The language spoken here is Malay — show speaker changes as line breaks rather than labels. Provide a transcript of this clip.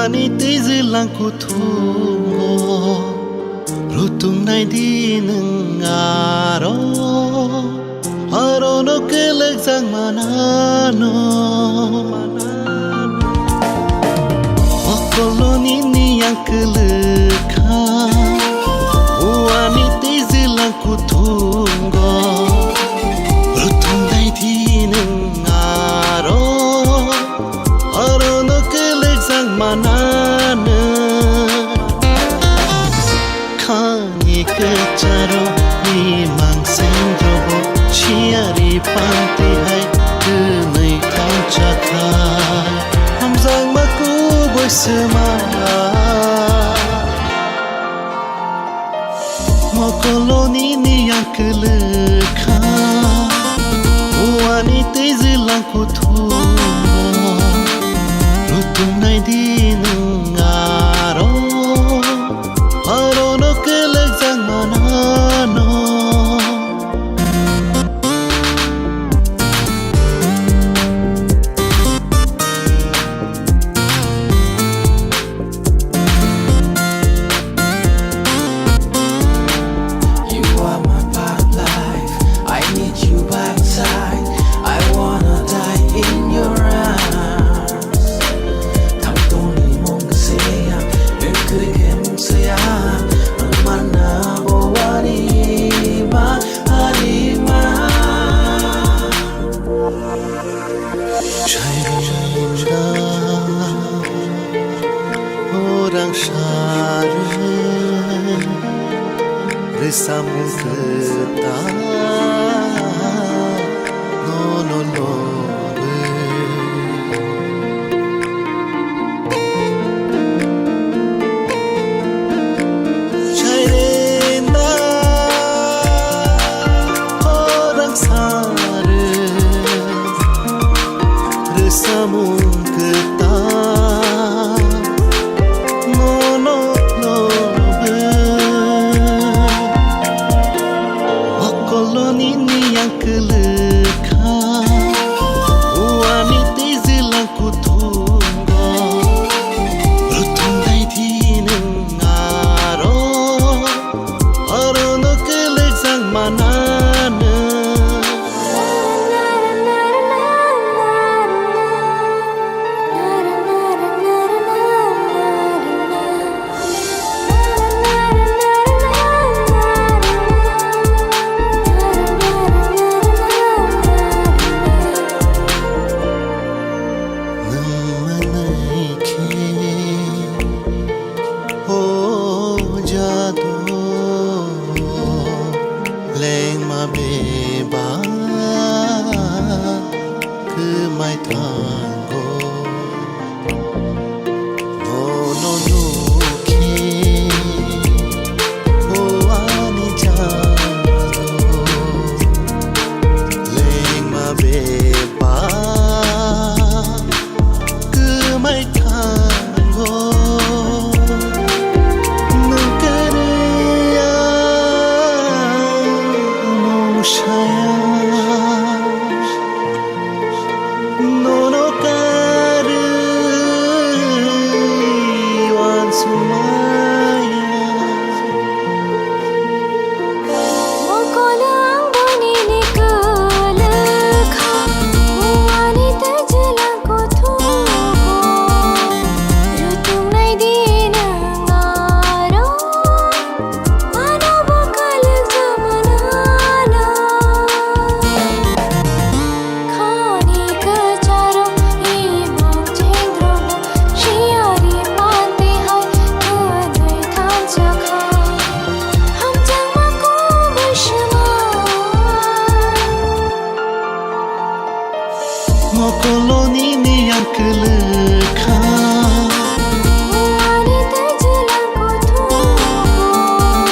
Ani tizilang kutungo Rutung nai di nengaro Arono kelek sang manano Moko nini yang keleka Ani tizilang kutungo Rutung nai di nengaro Arono kelek sang manano Kani kecaro ni mang sendrobo Ciari panti hai kenai tang cakai Hamzang maku bersama Moko nini yang keleka Wani tizilang kutungo Rutung nai di nengaro Arono kelek sang manano Orang syarif bersambung getah